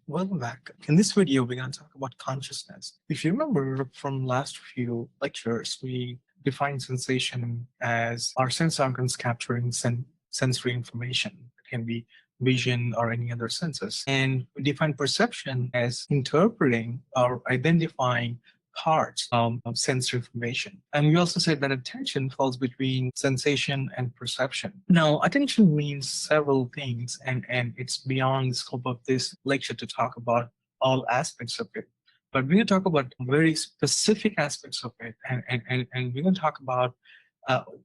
Welcome back. In this video, we're going to talk about consciousness. If you remember from last few lectures, we defined sensation as our sense organs capturing sensory information. It can be vision or any other senses. And we define perception as interpreting or identifying parts of sensory information. And we also said that attention falls between sensation and perception. Now, attention means several things, and it's beyond the scope of this lecture to talk about all aspects of it. But we're going to talk about very specific aspects of it, and we're going to talk about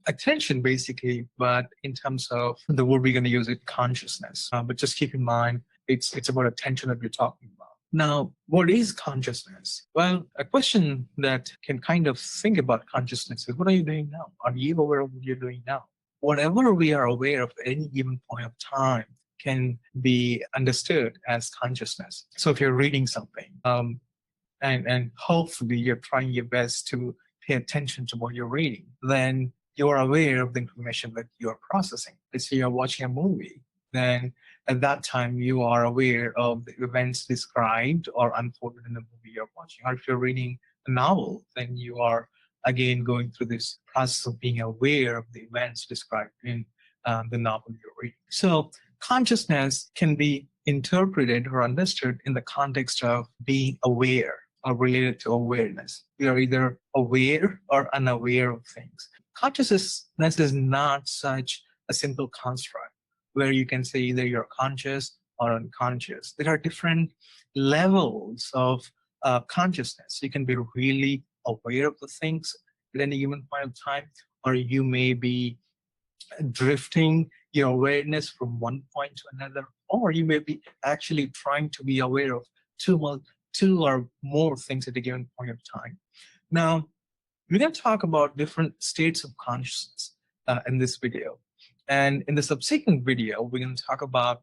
attention basically, but in terms of the word we're going to use it, consciousness. But just keep in mind, it's about attention that we're talking about. Now, what is consciousness? Well, a question that can kind of think about consciousness is, what are you doing now? Are you aware of what you're doing now? Whatever we are aware of at any given point of time can be understood as consciousness. So if you're reading something, and hopefully you're trying your best to pay attention to what you're reading, then you're aware of the information that you're processing. Let's say you're watching a movie, then at that time you are aware of the events described or unfolded in the movie you're watching. Or if you're reading a novel, then you are again going through this process of being aware of the events described in the novel you're reading. So consciousness can be interpreted or understood in the context of being aware or related to awareness. We are either aware or unaware of things. Consciousness is not such a simple construct where you can say either you're conscious or unconscious. There are different levels of consciousness. You can be really aware of the things at any given point of time, or you may be drifting your awareness from one point to another, or you may be actually trying to be aware of two or more things at a given point of time. Now, we're going to talk about different states of consciousness in this video. And in the subsequent video, we're going to talk about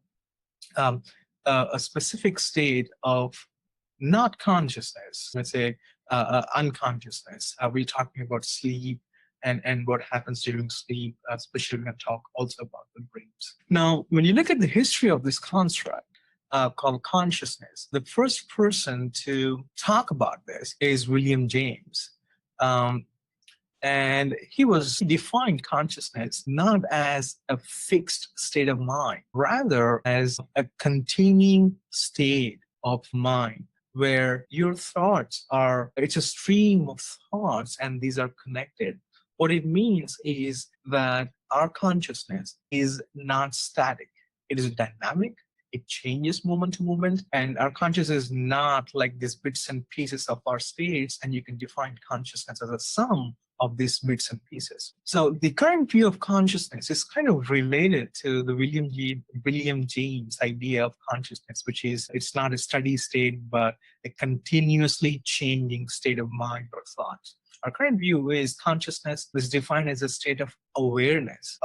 a specific state of not consciousness, let's say unconsciousness. We're talking about sleep and what happens during sleep, especially we're going to talk also about the dreams. Now, when you look at the history of this construct, called consciousness, the first person to talk about this is William James. And he defined consciousness not as a fixed state of mind, rather as a continuing state of mind where your thoughts it's a stream of thoughts and these are connected. What it means is that our consciousness is not static. It is dynamic. It changes moment to moment, and our consciousness is not like these bits and pieces of our states, and you can define consciousness as a sum of these bits and pieces. So the current view of consciousness is kind of related to the William James idea of consciousness, which is it's not a steady state, but a continuously changing state of mind or thought. Our current view is consciousness is defined as a state of awareness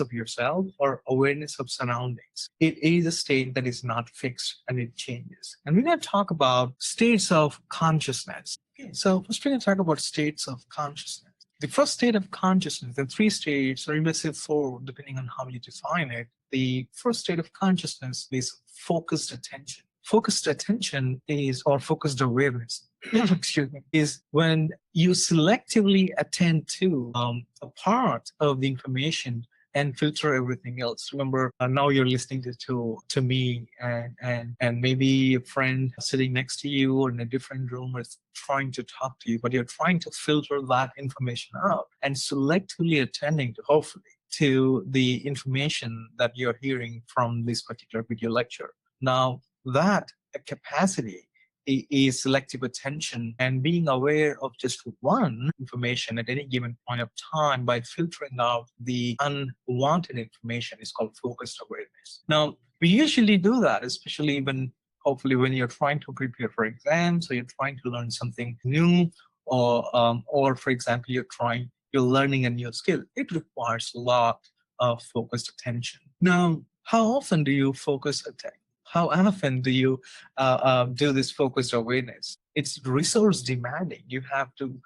of yourself or awareness of surroundings. It is a state that is not fixed and it changes. And we're going to talk about states of consciousness. Okay, so first we're going to talk about states of consciousness. The first state of consciousness, the three states, or you may say four, depending on how you define it. The first state of consciousness is focused attention. Focused attention or focused awareness, excuse me, is when you selectively attend to a part of the information and filter everything else. Remember, now you're listening to me, and maybe a friend sitting next to you or in a different room is trying to talk to you, but you're trying to filter that information out and selectively attending to, hopefully, to the information that you're hearing from this particular video lecture. Now, that capacity is selective attention and being aware of just one information at any given point of time by filtering out the unwanted information is called focused awareness. Now, we usually do that, especially hopefully when you're trying to prepare for exams or you're trying to learn something new, or for example, you're learning a new skill. It requires a lot of focused attention. Now, how often do you focus attention? How often do you do this focused awareness? It's resource demanding. You have to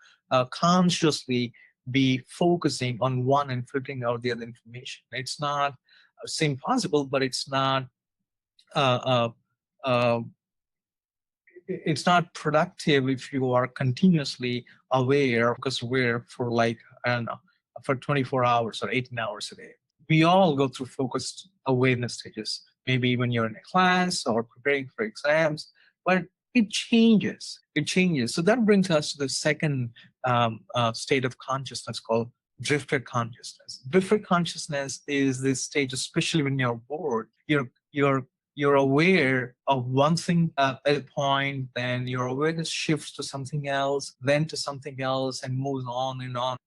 consciously be focusing on one and filtering out the other information. It's not seem possible, but it's not it's not productive if you are continuously aware, because aware for like, I don't know, for 24 hours or 18 hours a day. We all go through focused awareness stages, maybe when you're in a class or preparing for exams, but it changes. So that brings us to the second state of consciousness called drifted consciousness. Drifted consciousness is this stage, especially when you're bored. You're aware of one thing at a point, then your awareness shifts to something else, then to something else, and moves on and on.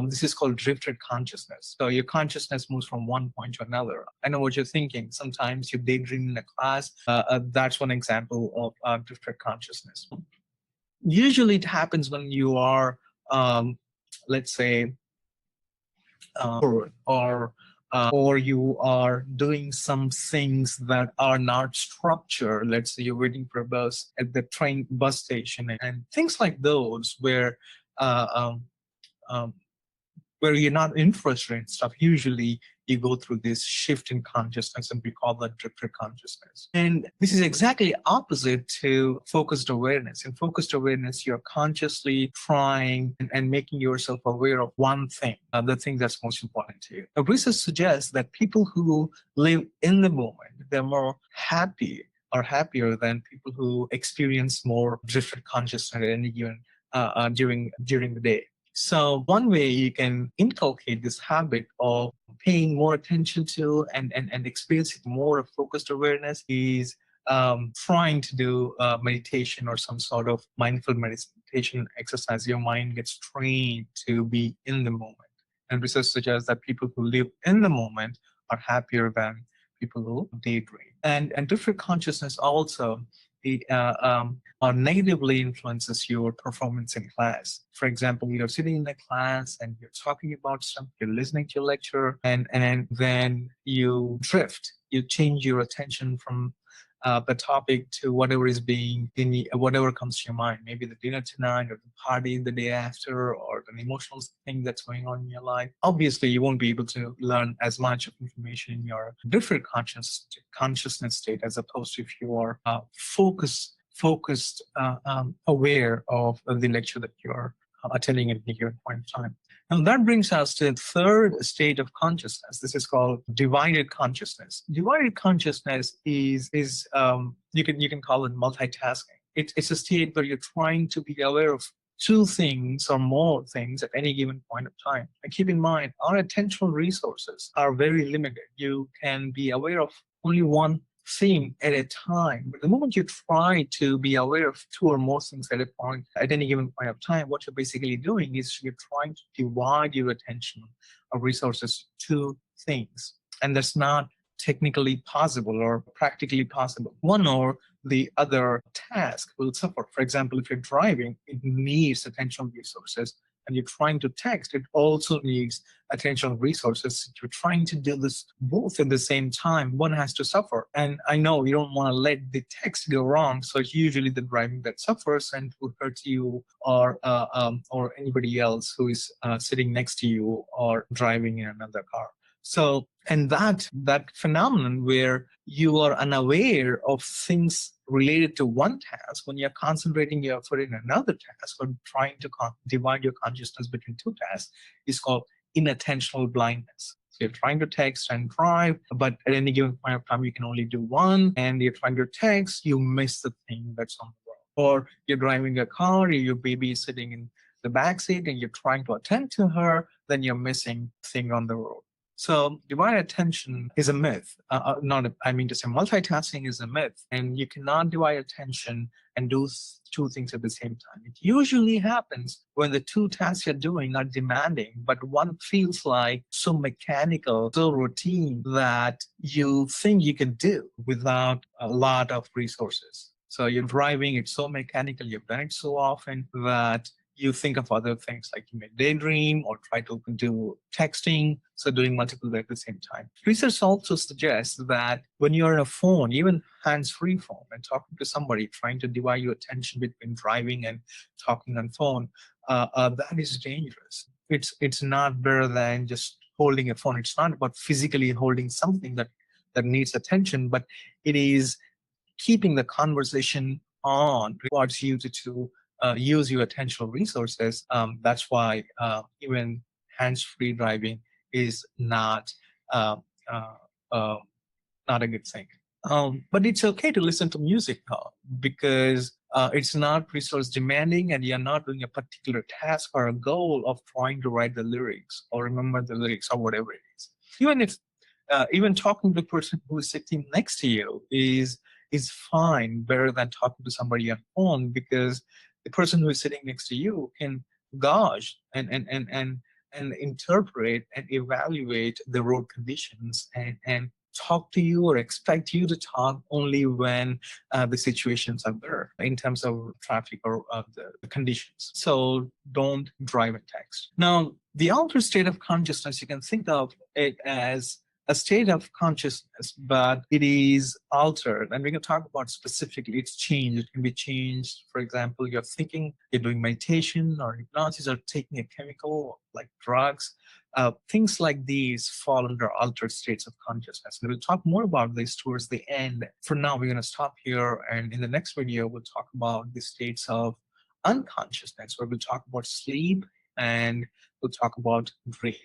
This is called drifted consciousness. So your consciousness moves from one point to another. I know what you're thinking. Sometimes you daydream in a class. That's one example of drifted consciousness. Usually it happens when you are, let's say, or you are doing some things that are not structured. Let's say you're waiting for a bus at the train bus station, and things like those uh, um, um, where you're not interested in stuff. Usually you go through this shift in consciousness, and we call that drifted consciousness. And this is exactly opposite to focused awareness. In focused awareness, you're consciously trying and making yourself aware of one thing, the thing that's most important to you. Now, research suggests that people who live in the moment, they're more happy or happier than people who experience more drifted consciousness at any given during the day. So one way you can inculcate this habit of paying more attention to and experiencing more of focused awareness is trying to do meditation or some sort of mindful meditation exercise. Your mind gets trained to be in the moment. And research suggests that people who live in the moment are happier than people who daydream. And different consciousness also negatively influences your performance in class. For example, you're sitting in a class and you're talking about something, you're listening to a lecture, and then you drift. You change your attention from the topic to whatever is being whatever comes to your mind. Maybe the dinner tonight, or the party the day after, or an emotional thing that's going on in your life. Obviously, you won't be able to learn as much of information in your different consciousness state, as opposed to if you are focused, aware of the lecture that you're attending at any given point in time. Now that brings us to the third state of consciousness. This is called divided consciousness. Divided consciousness is you can call it multitasking. It's a state where you're trying to be aware of two things or more things at any given point of time. And keep in mind, our attentional resources are very limited. You can be aware of only one thing at a time. But the moment you try to be aware of two or more things at any given point of time, what you're basically doing is you're trying to divide your attention or resources to things. And that's not technically possible or practically possible. One or the other task will suffer. For example, if you're driving, it needs attentional resources. And you're trying to text, it also needs attentional resources. You're trying to do this both at the same time, one has to suffer. And I know you don't want to let the text go wrong, so it's usually the driving that suffers and would hurt you or anybody else who is sitting next to you or driving in another car. So, and that phenomenon where you are unaware of things related to one task, when you're concentrating your effort in another task or trying to divide your consciousness between two tasks, is called inattentional blindness. So you're trying to text and drive, but at any given point of time, you can only do one, and you're trying to text, you miss the thing that's on the road. Or you're driving a car, your baby is sitting in the back seat, and you're trying to attend to her, then you're missing the thing on the road. So divided attention is a myth. Multitasking is a myth, and you cannot divide attention and do two things at the same time. It usually happens when the two tasks you're doing are demanding, but one feels like so mechanical, so routine that you think you can do without a lot of resources. So you're driving, it's so mechanical, you've done it so often that you think of other things, like you may daydream or try to do texting, so doing multiple at the same time. Research also suggests that when you're on a phone, even hands-free phone, and talking to somebody, trying to divide your attention between driving and talking on phone, that is dangerous. It's not better than just holding a phone. It's not about physically holding something that needs attention, but it is keeping the conversation on requires you to use your attentional resources. That's why even hands-free driving is uh, uh, uh, not a good thing. But it's okay to listen to music because it's not resource demanding and you're not doing a particular task or a goal of trying to write the lyrics or remember the lyrics or whatever it is. Even if even talking to the person who is sitting next to you is fine, better than talking to somebody on phone, because the person who is sitting next to you can gauge and interpret and evaluate the road conditions and talk to you or expect you to talk only when the situations are there in terms of traffic or the conditions. So don't drive and text. Now, the altered state of consciousness, you can think of it as a state of consciousness, but it is altered. And we can talk about specifically its change. It can be changed. For example, you're thinking, you're doing meditation or hypnosis or taking a chemical like drugs. Things like these fall under altered states of consciousness. And we'll talk more about this towards the end. For now, we're going to stop here. And in the next video, we'll talk about the states of unconsciousness, where we'll talk about sleep and we'll talk about dream.